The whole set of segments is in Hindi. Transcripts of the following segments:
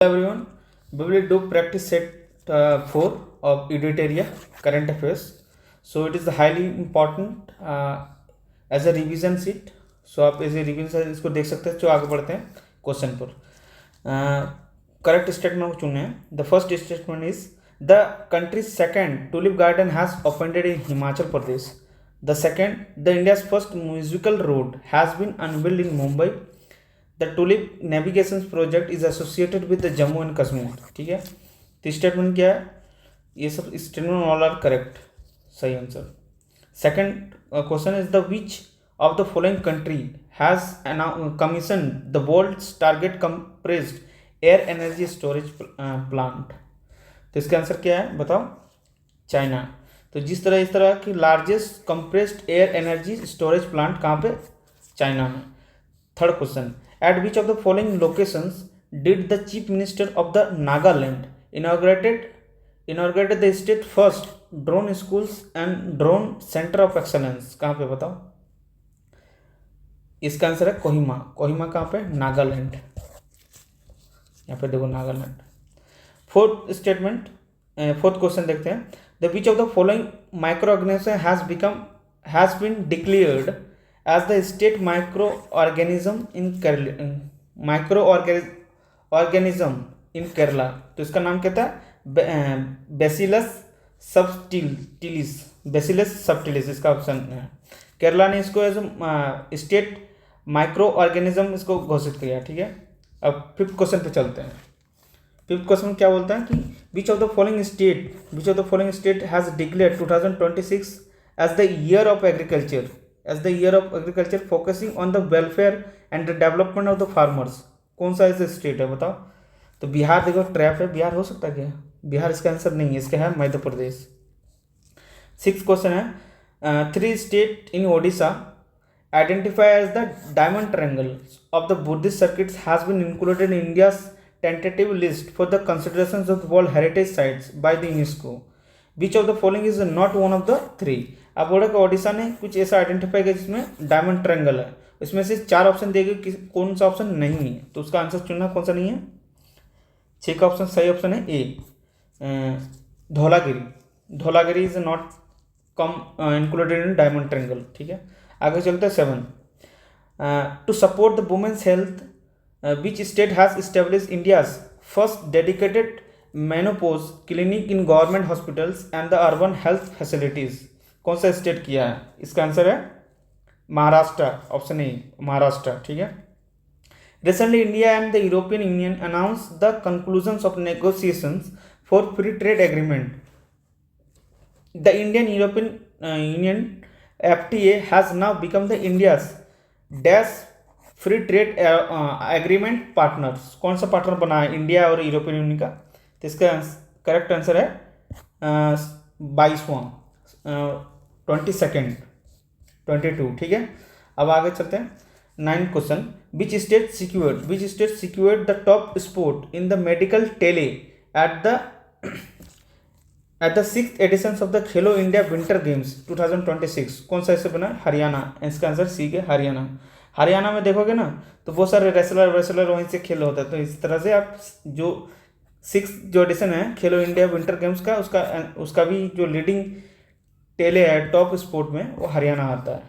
Everyone, we will do practice set 4 of Editeria current affairs. So it is highly important as a revision sheet. So आप एज ए रिविजन इसको देख सकते हैं. जो आगे बढ़ते हैं क्वेश्चन पर. करेक्ट स्टेटमेंट चुने हैं. The first statement is the countries second tulip garden has opened in Himachal Pradesh. The second, the India's first musical road has been unbuilt in Mumbai. The tulip navigation project is associated with the Jammu and Kashmir. ठीक है. तो स्टेटमेंट क्या है? ये सब स्टेटमेंट ऑल आर करेक्ट. सही answer. Second question is the which of the following country has commission the world's target compressed air energy storage plant. तो इसका आंसर क्या है बताओ? चाइना. तो इस तरह की largest compressed air energy storage plant कहाँ पे? चाइना में. Third question, at which of the following locations did the chief minister of the Nagaland inaugurated the state first drone schools and drone center of excellence? कहाँ पे बताओ? इसका आंसर है कोहिमा. कोहिमा कहाँ पे? नागालैंड. यहाँ पे देखो Nagaland. Fourth statement, fourth question देखते हैं. The which of the following micro organisation has been declared as the state microorganism in Kerala. तो इसका नाम क्या था? Bacillus subtilis. बेसिलस सबटिलिस इसका ऑप्शन है. केरला ने इसको एज स्टेट माइक्रो ऑर्गेनिज्म इसको घोषित किया. ठीक है. अब फिफ्थ क्वेश्चन पे चलते हैं. फिफ्थ क्वेश्चन क्या बोलता है कि which of the following state has declared 2026 as the year of agriculture focusing on the welfare and the development of the farmers. कौन सा ऐसे स्टेट है बताओ? तो बिहार. देखो ट्रैप है. बिहार हो सकता है क्या? बिहार इसका आंसर नहीं है. इसका है मध्य प्रदेश. सिक्स क्वेश्चन है, 3 state in Odisha identify as the diamond triangle of the Buddhist circuits has been included in India's tentative list for the consideration of world heritage sites by the UNESCO. Which of the following is not one of the 3. अब बोला कि ओडिशा ने कुछ ऐसा आइडेंटिफाई किया जिसमें डायमंड ट्रायंगल है. इसमें से 4 ऑप्शन देगी कि कौन सा ऑप्शन नहीं है. तो उसका आंसर चुनना कौन सा नहीं है. 6 का ऑप्शन सही ऑप्शन है A, Dhaulagiri. Dhaulagiri is not come included in diamond triangle. ठीक है. आगे चलते हैं 7. To support the women's health which state has establish India's first dedicated menopause clinic in government hospitals and the urban health facilities. कौन सा स्टेट किया है? इसका आंसर है महाराष्ट्र. Option A Maharashtra. ठीक है. Recently India and the European union announce the conclusions of negotiations for free trade agreement. The Indian European union FTA has now become the India's dash free trade agreement partners. कौन सा पार्टनर बना है इंडिया और यूरोपियन यूनियन का? तो इसका करेक्ट आंसर है 22वां 22. ठीक है. अब आगे चलते हैं. 9th question, which state secured the top sport in the medical tally at the 6th edition of the Khelo India winter games 2026. कौन सा इससे बना? हरियाणा. इसका आंसर सी है हरियाणा. हरियाणा में देखोगे ना तो बहुत सारे रेसलर वहीं से खेल होता है. तो इस तरह से आप जो 6th जो एडिशन है खेलो इंडिया विंटर गेम्स का उसका भी जो लीडिंग टेले है टॉप स्पोर्ट में वो हरियाणा आता है.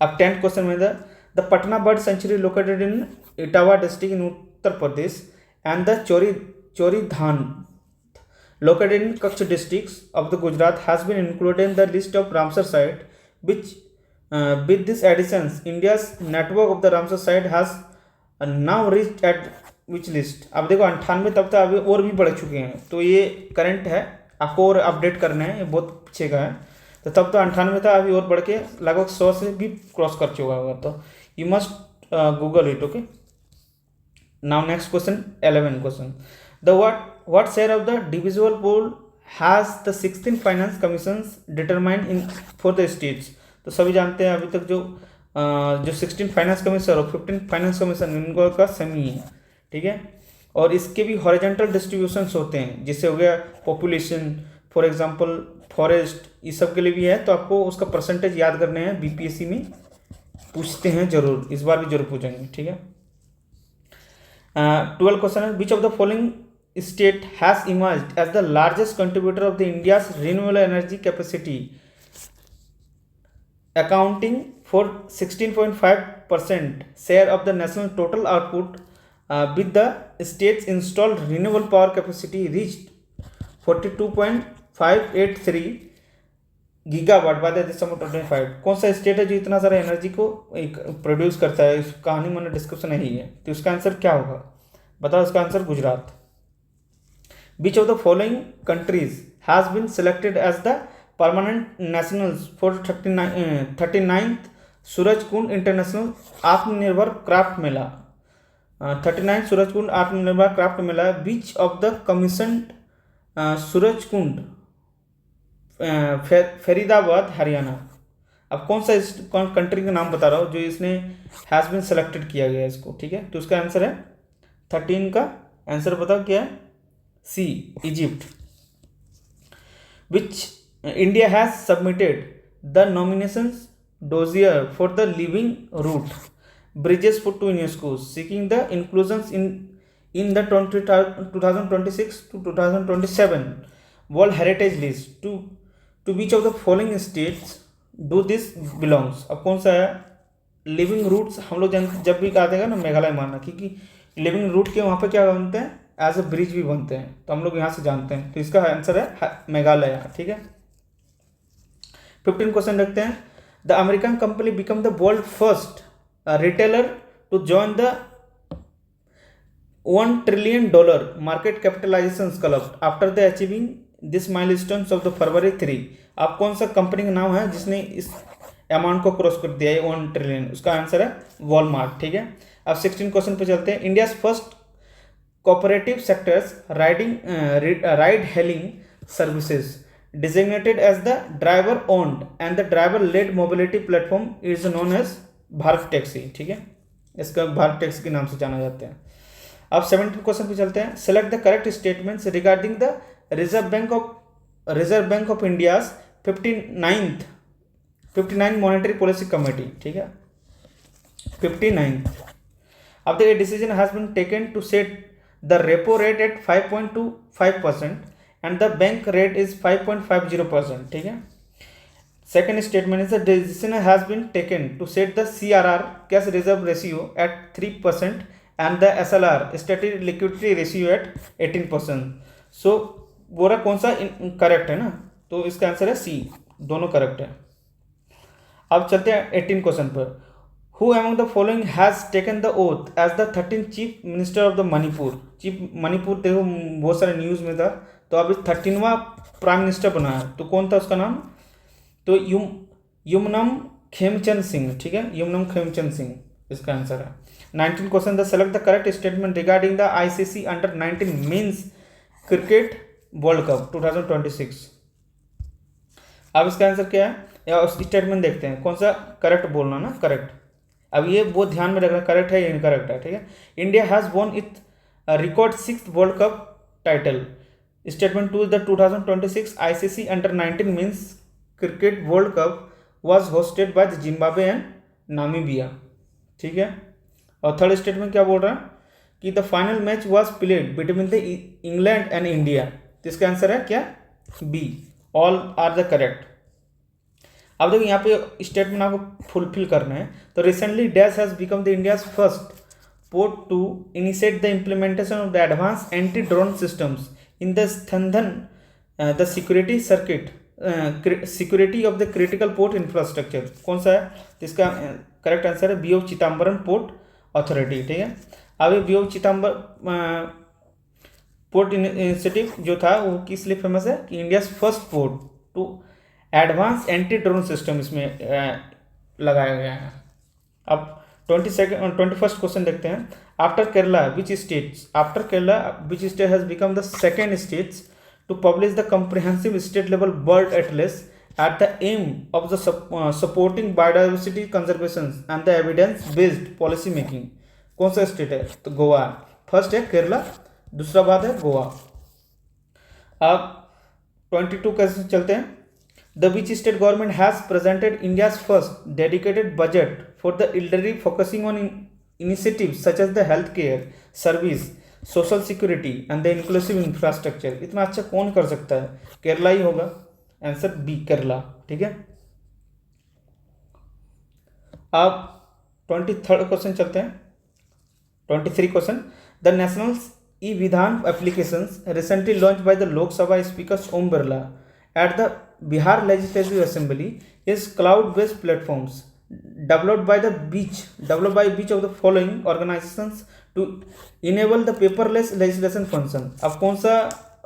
अब 10th क्वेश्चन में the Patna bird sanctuary located in Etawah district in Uttar Pradesh and the Chharidhand located in Kutch district of the Gujarat has been included in the list of Ramsar site which with this additions India's network of the Ramsar site has now reached at which list. अब देखो 98 तब तक अभी और भी बढ़ चुके हैं. तो ये करंट है, आपको और अपडेट करना है. ये बहुत पीछे का है. तो तब तो 98 था, अभी और बढ़ के लगभग 100 से भी क्रॉस कर चुका होगा. तो you must Google it. Okay. Now next question 11 question, the what share of the divisible pool has the 16 finance commission determined in for the states. तो सभी जानते हैं अभी तक जो 16 फाइनेंस कमीशन और 15 फाइनेंस कमीशन इनको का सेम ही है. ठीक है. और इसके भी हॉरिजॉन्टल डिस्ट्रीब्यूशंस होते हैं. जिससे हो गया पॉपुलेशन, फॉर एग्जांपल फॉरेस्ट, इस सब के लिए भी है. तो आपको उसका परसेंटेज याद करने हैं. बीपीएससी में पूछते हैं जरूर, इस बार भी जरूर पूछेंगे. ठीक है. 12 क्वेश्चन है, which of the following state has emerged as the largest contributor of the India's renewable energy capacity accounting for 16.5% share of the national total output, with the state's installed renewable power capacity reached 42.583 gigawatt by the दिसंबर 2025। कौन सा स्टेट है जो इतना सारा एनर्जी को प्रोड्यूस करता है? इस कहानी मैंने डिस्क्रिप्शन नहीं है, तो इसका आंसर क्या होगा? बताओ इसका answer Gujarat. Which of the following countries has been selected as the permanent nationals for 39th Surajkund international Atmanirbhar craft mela? 39 Surajkund Atmanirbhar craft mela बीच of the commission Surajkund Faridabad Haryana. अब कौन सा कंट्री का नाम बता रहा हूँ जो इसने हैज़ बीन सेलेक्टेड किया गया इसको, ठीक है? तो उसका आंसर है 13 का आंसर बताओ क्या है? C, Egypt. Which India has submitted the nominations dossier for the Living Root Bridges Put to UNESCO, seeking the inclusions in the 2026 to 2027 World Heritage List. To which of the following states do this belongs? अब कौन सा है? लिविंग रूट्स हम लोग जब भी कहते हैं ना मेघालय मानना, क्योंकि लिविंग रूट के वहाँ पे क्या बनते हैं? एज अ ब्रिज भी बनते हैं, तो हम लोग यहाँ से जानते हैं, तो इसका आंसर है मेघालय, ठीक है? 15 क्वेश्चन रखते हैं। The American company become the world first retailer to join the $1 trillion market capitalisation club after the achieving this milestone of the February 3। आप कौन सा कंपनी का नाम है जिसने इस अमाउंट को क्रॉस कर दिया है 1 ट्रिलियन? उसका आंसर है वॉलमार्ट, ठीक है? अब 16 क्वेश्चन पे चलते हैं। India's first cooperative sectors ride hailing services designated as the driver owned and the driver led mobility platform is known as Bharat taxi, ठीक है? इसका भारत टैक्सी के नाम से जाना जाता है। अब 17 क्वेश्चन पे चलते हैं। Select the correct statements regarding the Reserve Bank of India's 59 monetary policy committee, ठीक है? 59th। अब the decision has been taken to set the repo rate at 5.25% and the bank rate is 5.50%, ठीक है? Second statement is the decision has been taken to set the CRR cash reserve ratio at 3% and the SLR static liquidity ratio at 18%. So बोरा कौन सा करेक्ट है ना? तो इसका आंसर है सी, दोनों करेक्ट है। अब चलते हैं 18 क्वेश्चन पर। Who among the following has taken the oath as the 13th Chief Minister of the Manipur? Chief Manipur देखो बहुत सारे न्यूज़ में था, तो अब 13वां प्राइम मिनिस्टर बना है, तो कौन था उसका नाम? तो युमनम खेमचंद सिंह, ठीक है? युमनम खेमचंद सिंह इसका आंसर है। 19 question the select the correct statement regarding the ICC under-19 men's cricket world cup 2026। अब इसका आंसर क्या है? या स्टेटमेंट देखते हैं कौन सा करेक्ट बोलना ना, करेक्ट। अब ये बहुत ध्यान में रखना करेक्ट है या इनकरेक्ट है, ठीक है? India has won it record 6th world cup title. Statement 2 the 2026 ICC Under-19 Men's Cricket World Cup was hosted by the Zimbabwe and Namibia, ठीक है? और थर्ड स्टेटमेंट क्या बोल रहा है कि the final match was played between the England and India. तो इसका आंसर है क्या? B, all are the correct. अब देखो यहाँ पे स्टेटमेंट आपको फुलफिल करना है। तो recently dash has become the India's first port to initiate the implementation of the advance anti drone systems in the strengthen the security of the critical port infrastructure. कौन सा है? तो इसका करेक्ट आंसर है B of Chidambaram port authority, ठीक है? अब B of Chidambaram port initiative जो था वो किस लिए फेमस है कि India first port to advance anti drone system इसमें लगाया गया है। अब 21st क्वेश्चन देखते हैं। After Kerala which state has become the second states to publish the comprehensive state level bird atlas at the aim of the supporting biodiversity conservation and the evidence based policy making. कौन सा स्टेट है? तो गोवा। फर्स्ट है केरला, दूसरा बात है गोवा। अब 22 कैसे चलते हैं। The which state government has presented India's first dedicated budget for the elderly, focusing on initiatives such as the healthcare service, social security and the inclusive infrastructure। इतना अच्छा कौन कर सकता है? केरला ही होगा। Answer B Kerala. ठीक है, अब 23rd क्वेश्चन चलते हैं। 23 question, the national e Vidhan applications recently launch by the Lok Sabha speaker Om Birla at the Bihar legislative assembly is cloud based platforms developed by each of the following organizations to enable the paperless legislation function। अब कौन सा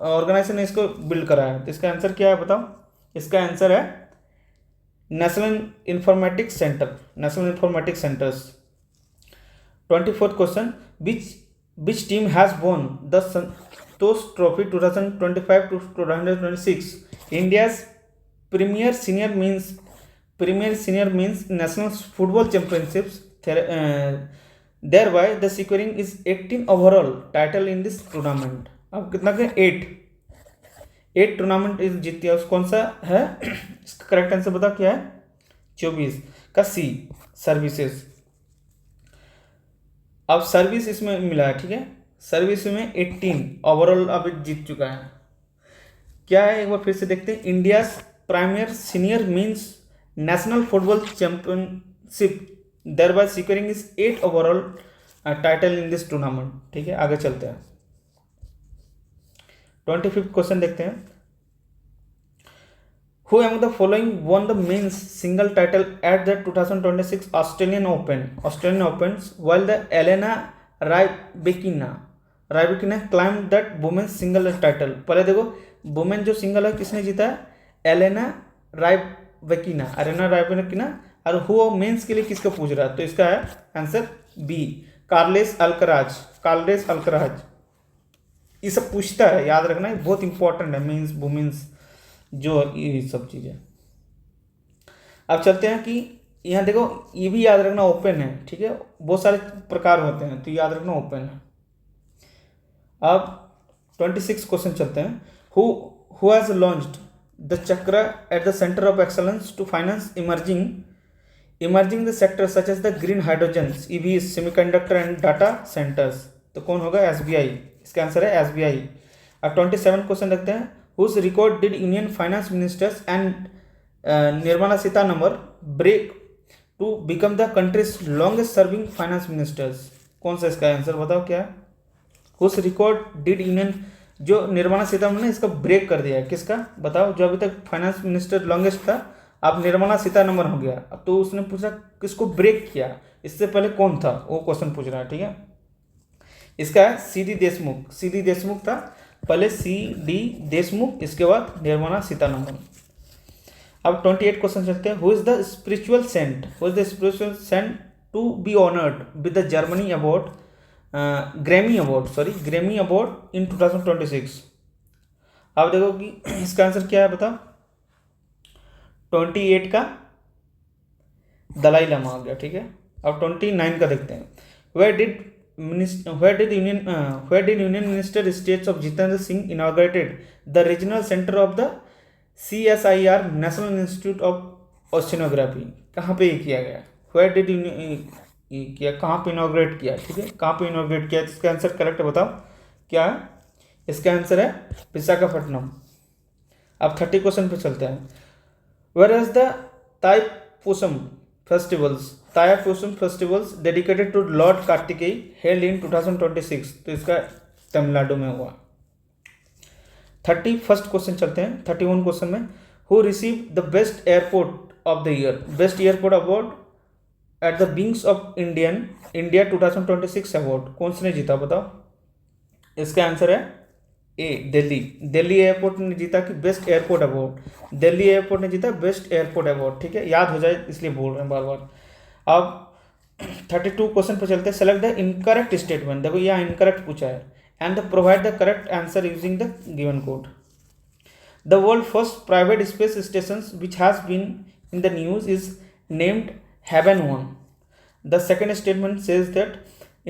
ऑर्गेनाइजेशन ने इसको बिल्ड करा है? तो इसका आंसर क्या है बताओ? इसका आंसर है national informatics centre, national informatics centres. 24th question, which team has won the Santosh Trophy 2025 to 2026? India's premier senior means national football championships, thereby the securing is 18 overall title in this tournament। अब कितना के 8 टूर्नामेंट जीती है। कौन सा है? इसका करेक्ट आंसर बताओ क्या है? 24 का सी, सर्विसेज। अब सर्विस इसमें मिला है। ठीक है, सर्विस में 18 ओवरऑल अब जीत चुका है। क्या है एक बार फिर से देखते हैं। India primer senior means national football championship, thereby securing is 8 overall title in this tournament. ठीक है, आगे चलते हैं। 25th क्वेश्चन देखते हैं। Who among the following won the men's single title at the 2026 Australian Opens, while the Elena Rybakina claimed that women's single title। पहले देखो वुमेन जो सिंगल है किसने जीता है? एलेना रायबेकिना। और हुआ मेंस के लिए किसका पूछ रहा है? तो इसका है आंसर बी, कार्लेस अल्कराज। ये सब पूछता है, याद रखना है, बहुत इंपॉर्टेंट है। मेंस वुमेन्स जो ये सब चीज़ें। अब चलते हैं कि यहाँ देखो ये भी याद रखना ओपन है। ठीक है, बहुत सारे प्रकार होते हैं तो याद रखना ओपन है। अब 26 क्वेश्चन चलते हैं। Who has launched the Chakra at the centre of excellence to finance emerging the sector such as the green hydrogen, EV, semiconductor and data centres. तो कौन होगा? एसबीआई। इसका आंसर है एसबीआई। अब 27 क्वेश्चन देखते हैं। Whose record did Union Finance Ministers and Nirmala Sitharaman break to become the country's longest serving finance ministers? कौन सा इसका आंसर बताओ क्या है? Whose record did Union, जो निर्मला सीतारमण ने इसका ब्रेक कर दिया है, किसका बताओ? जो अभी तक फाइनेंस मिनिस्टर लॉन्गेस्ट था, अब निर्मला सीतारमण हो गया। अब तो उसने पूछा किसको ब्रेक किया, इससे पहले कौन था वो क्वेश्चन पूछ रहा है। ठीक है, इसका है सीडी देशमुख था पहले, सी.डी. देशमुख, इसके बाद निर्मला सीतारमण। अब 28 क्वेश्चन चलते हैं। Who is the spiritual saint to be honoured with the Germany award, Grammy award in 2026? अब देखो कि इसका आंसर क्या है बताओ? 28 का दलाई लामा आ गया। ठीक है, अब 29 का देखते हैं। Where did Union Minister States of Jitendra Singh inaugurated the regional center of the CSIR National Institute of Oceanography? कहाँ पे ये किया गया? Where did किया, कहाँ पे इनॉग्रेट किया? ठीक है, कहाँ पे इनॉग्रेट किया? इसका आंसर करेक्ट बताओ क्या है? इसका आंसर है विशाखापट्टनम। अब 30 क्वेश्चन पे चलते हैं। Where is the Thaipusam festivals dedicated to Lord Kartikeya held in 2026? तो इसका तमिलनाडु में हुआ। 31st क्वेश्चन चलते हैं। 31 क्वेश्चन में who receive the best airport of the year, best airport award at the wings of India 2026 award कौन से ने जीता बताओ? इसका आंसर है ए, दिल्ली एयरपोर्ट ने जीता कि best airport award. Delhi airport ने जीता बेस्ट एयरपोर्ट अवार्ड। ठीक है, याद हो जाए इसलिए बोल रहे हैं बार बार। अब 32 क्वेश्चन पर चलते हैं। Select the incorrect statement. देखो यहाँ इनकरेक्ट पूछा है and provide the correct answer using the given code. The world first private space station which has been in the news is named Heaven 1. The second statement says that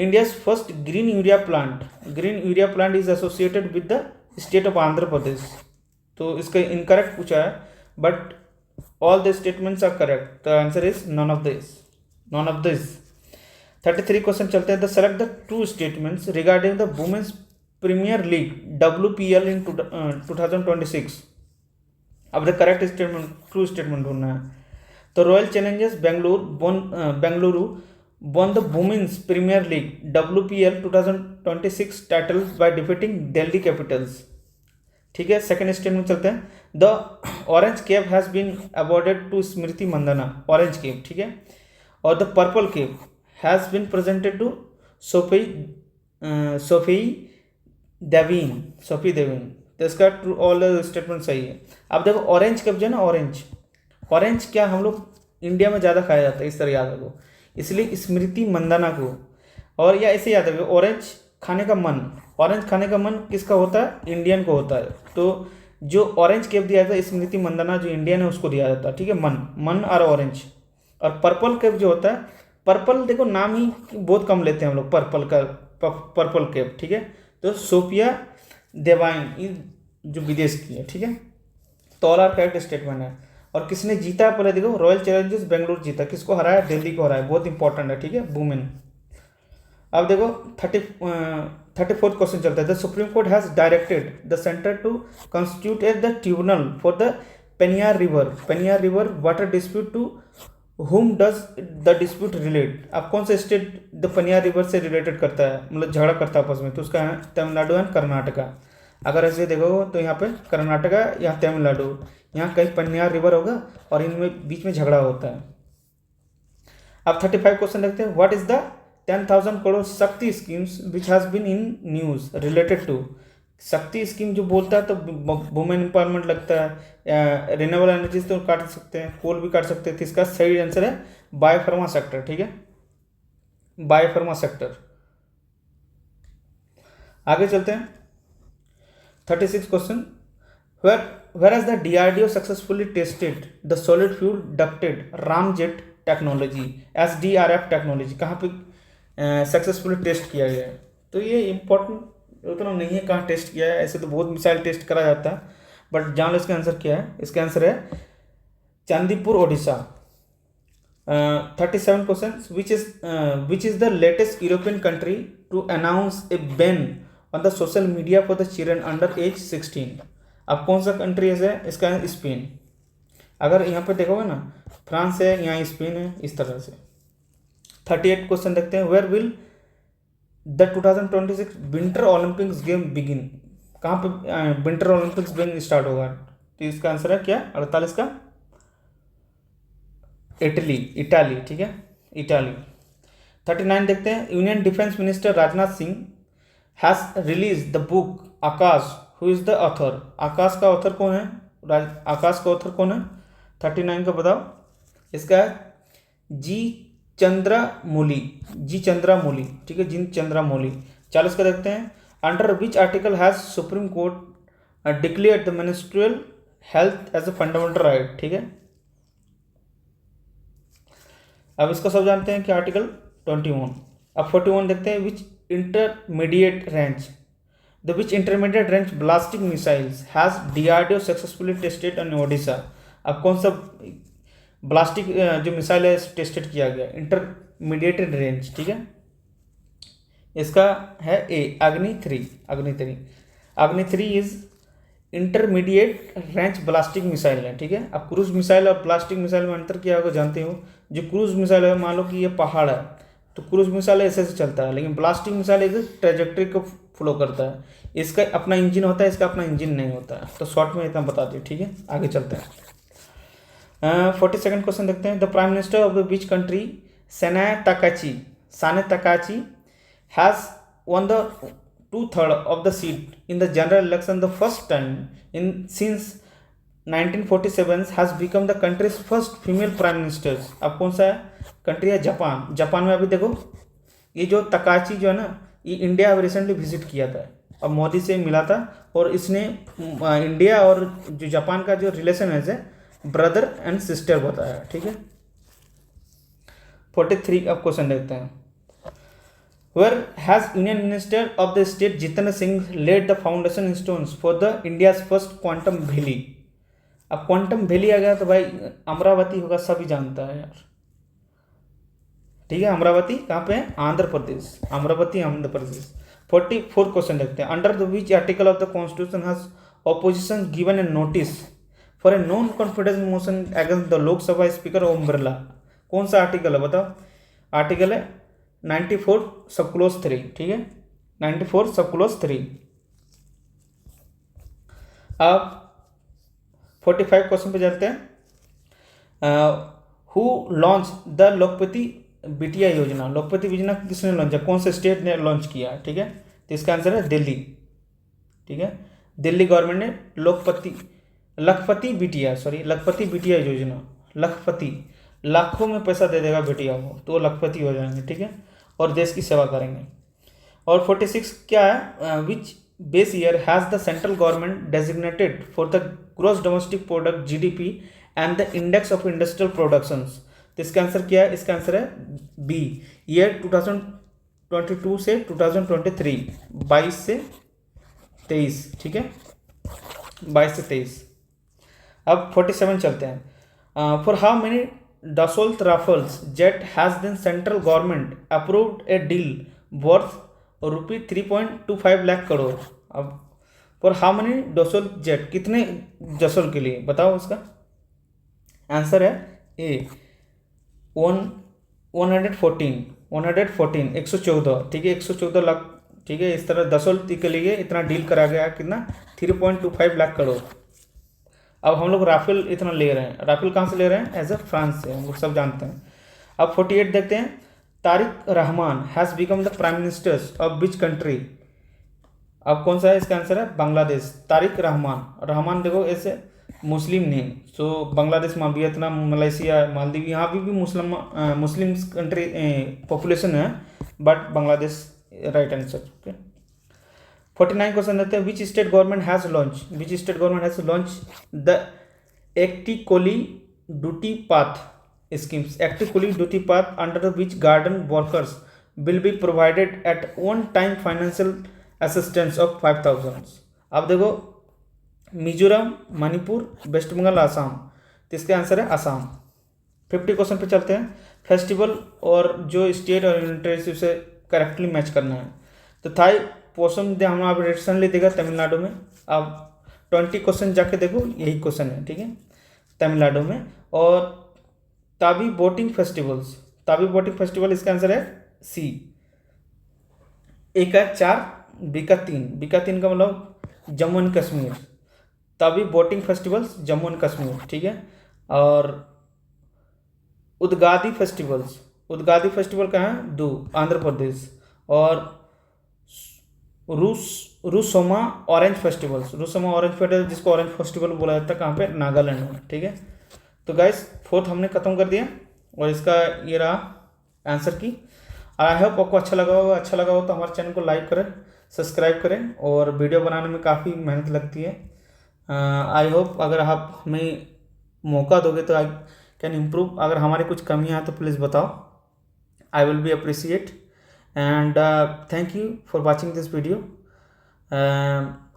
India's first green urea plant is associated with the state of Andhra Pradesh. तो इसका इनकरेक्ट पूछा है but all the statements are correct. The answer is none of this. 33 question चलते हैं। The select the true statements regarding the women's premier league WPL इन 2026। अब द करेक्ट स्टेटमेंट, ट्रू स्टेटमेंट ढूंढना है। तो royal challengers Bengaluru won the women's premier league WPL 2026 title by defeating Delhi capitals. ठीक है, सेकंड स्टेटमेंट चलते हैं। The orange cap has been awarded to Smriti Mandhana, orange cap, ठीक है। और the purple cap has been presented to Sophie Devine. तो इसका ट्रू ऑल स्टेटमेंट सही है। अब देखो ऑरेंज कैप जो है ना, ऑरेंज क्या हम लोग इंडिया में ज़्यादा खाया जाता है, इस तरह याद रखो, इसलिए स्मृति मंदाना को। और या ऐसे याद रखो, ऑरेंज खाने का मन किसका होता है? इंडियन को होता है। तो जो ऑरेंज कैप दिया था स्मृति मंदाना जो इंडियन है उसको दिया जाता है, ठीक है। मन और ऑरेंज। और पर्पल कैप जो होता है, पर्पल देखो नाम ही बहुत कम लेते हैं हम लोग पर्पल कैप, ठीक है। तो सोफिया देवाइन जो विदेश की है, ठीक है। तो ऑल आर करेक्ट स्टेटमेंट है। और किसने जीता पहले देखो, रॉयल चैलेंजर्स बेंगलुरु जीता। किसको हराया? दिल्ली को हराया, बहुत इंपॉर्टेंट है, ठीक है, वुमेन। अब देखो 34th क्वेश्चन चलता है। The supreme court has directed the centre to constitute as the tribunal for the Periyar river water dispute to whom does the dispute relate। अब कौन सा स्टेट द पेनियार रिवर से रिलेटेड करता है, मतलब झगड़ा करता है आपस में? तो उसका है तमिलनाडु एंड कर्नाटका। अगर ऐसे देखो तो यहाँ पे कर्नाटका या तमिलनाडु, यहाँ कहीं पेनियार रिवर होगा और इनमें बीच में झगड़ा होता है। अब 35 क्वेश्चन देखते हैं। What is the 10,000 crore Shakti schemes which has been in news related to. Shakti scheme जो बोलता है तो वुमेन एम्पावरमेंट लगता है, रिन्यूएबल एनर्जीज तो काट सकते हैं, कोल भी काट सकते हैं। तो इसका सही आंसर है बायोफार्मा सेक्टर, ठीक है, बायोफार्मा सेक्टर। आगे चलते हैं 36 question. Where as the DRDO successfully tested the solid fuel ducted ramjet technology SDRF technology, कहाँ पे सक्सेसफुली टेस्ट किया गया है? तो ये इंपॉर्टेंट उतना नहीं है कहाँ टेस्ट किया है, ऐसे तो बहुत मिसाइल टेस्ट करा जाता है, बट जान लो इसका आंसर क्या है। इसका आंसर है Chandipur, Odisha. 37 question. Which is the latest European country to announce a ban on the social media for the children under age 16। अब कौन सा कंट्री है? इसका है स्पेन। अगर यहाँ पे देखोगे ना, फ्रांस है, यहाँ स्पेन है, इस तरह से। 38 क्वेश्चन देखते हैं। Where will the 2026 winter Olympics game begin. कहाँ पे विंटर ओलंपिक्स गेम स्टार्ट होगा? तो इसका आंसर है क्या? 48 का इटाली, ठीक है, इटाली। 39 देखते हैं। Union defence minister Rajnath Singh has release the book Aakash, who is the author. Aakash का ऑथर कौन है? आकाश का ऑथर कौन है? 39 का बताओ। इसका है जी चंद्रामौली, ठीक है, जी चंद्रामौली। 40 का देखते हैं। Under which article has supreme court declared the menstrual health as a fundamental right, ठीक है। अब इसको सब जानते हैं कि आर्टिकल 21। अब 41 देखते हैं। Which intermediate range ballistic missiles has DRDO successfully tested on Odisha. अब कौन सा ब्लास्टिक जो मिसाइल है टेस्टेड किया गया? इंटरमीडिएट रेंज, ठीक है। इसका है ए अग्नि 3 इज इंटरमीडिएट रेंज ब्लास्टिक मिसाइल है, ठीक है। अब क्रूज मिसाइल और ब्लास्टिक मिसाइल में अंतर क्या होगा जानते हो? जो क्रूज मिसाइल है, मान लो कि ये पहाड़ है तो क्रूज मिसाइल ऐसे से चलता है, लेकिन ब्लास्टिक मिसाइल एक ट्रेजेक्ट्री को फ्लो करता है। इसका अपना इंजन होता है, इसका अपना इंजन नहीं होता है। तो शॉर्ट में इतना बता दिए, ठीक है। आगे चलते हैं। 42nd क्वेश्चन देखते हैं। The prime minister of the which country Sanae Takaichi has won the 2/3 of the seat in the general election the first time in since 1947 has become the country's first female prime minister. अब कौन सा है कंट्री है? जापान में अभी देखो ये जो तकाची जो है ना, ये इंडिया अभी रिसेंटली विजिट किया था, अब मोदी से मिला था, और इसने इंडिया और जो जापान का जो रिलेशन है ब्रदर एंड सिस्टर बताया, ठीक है। 43 अब क्वेश्चन देखते हैं। Where has union minister of the state Jitendra Singh laid the foundation stones for the India's first quantum valley. अब क्वांटम वैली आ गया तो भाई अमरावती होगा, सभी जानता है यार। ठीक है। अमरावती कहाँ पे है? आंध्र प्रदेश, अमरावती आंध्र प्रदेश। 44 क्वेश्चन देखते हैं। Under the which article of the constitution has opposition given a notice for a non confidence motion against the Lok Sabha speaker Om Birla. कौन सा आर्टिकल है बताओ? आर्टिकल है 94 सब क्लोज 3, ठीक है, 94 सब क्लोज 3। अब 45 क्वेश्चन पे चलते हैं। हु लॉन्च द लोकपति बिटिया योजना? लोकपति योजना किसने लॉन्च किया? कौन से स्टेट ने लॉन्च किया? ठीक है, तो इसका आंसर है दिल्ली, ठीक है। दिल्ली गवर्नमेंट ने लखपति बिटिया योजना, लखपति, लाखों में पैसा दे देगा बेटिया को तो वो लखपति हो जाएंगे, ठीक है, और देश की सेवा करेंगे। और 46 क्या है? Which base year has the central government designated for the gross domestic product GDP and the index of industrial productions? तो इसका आंसर क्या है? इसका आंसर है बी, ईयर 2022 से 2023, 22 से 23, ठीक है, 22 से 23। अब 47 चलते हैं। For how many Dassault Rafales jet has the central government approved a deal worth रुपी 3.25 लाख करोड़? अब for how many Dassault jet, कितने जसोल के लिए बताओ? उसका आंसर है ए 114, 114, ठीक है, 114 लाख, ठीक है। इस तरह Dassault के लिए इतना डील करा गया, कितना? 3.25 लाख करोड़। अब हम लोग राफेल इतना ले रहे हैं, राफेल कहाँ से ले रहे हैं? एज ए फ्रांस से, हम लोग सब जानते हैं। अब 48 देखते हैं। Tariq Rahman has become the prime minister of which country? अब कौन सा है? इसका आंसर है बांग्लादेश। तारिक रहमान देखो ऐसे Muslim name, so Bangladesh, Vietnam, Malaysia, Maldives, यहाँ भी मुस्लिम कंट्री पॉपुलेशन है, but Bangladesh right answer, okay. 49 question देते हैं। Which state government has launch the Ekti Koli Duti Paat schemes? Ekti Koli Duti Paat under which garden workers will be provided at one time financial assistance of 5,000। अब देखो, मिजोरम, मणिपुर, वेस्ट बंगाल, आसाम, तो इसका आंसर है आसाम। 50 क्वेश्चन पे चलते हैं। फेस्टिवल और जो स्टेट और यूनिट से करेक्टली मैच करना है। तो थाई पोसम हम आप रिसेंटली देखा तमिलनाडु में। अब 20 क्वेश्चन जाके देखो, यही क्वेश्चन है, ठीक है, तमिलनाडु में। और ताबी बोटिंग फेस्टिवल, इसका आंसर है सी। एक है 4, बी का 3 का मतलब जम्मू एंड कश्मीर। ताबी boating festivals Jammu and Kashmir, ठीक है। और उदगादी फेस्टिवल कहाँ है? दो, आंध्र प्रदेश। और रूसोमा ऑरेंज फेस्टिवल, जिसको ऑरेंज फेस्टिवल बोला जाता है, कहाँ पे? नागालैंड में, ठीक है। तो गाइस 4th हमने खत्म कर दिया और इसका ये रहा आंसर की। आई होप आपको अच्छा लगा हो तो हमारे चैनल को लाइक करें, सब्सक्राइब करें, और वीडियो बनाने में काफ़ी मेहनत लगती है। आई होप अगर आप हमें मौका दोगे तो आई कैन इम्प्रूव। अगर हमारी कुछ कमियाँ हैं तो प्लीज़ बताओ, I will be appreciate. And thank you for watching this video.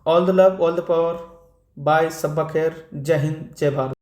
All the love, all the power. Bye, Sabba Khair, Jai Hind, Jai Bharat.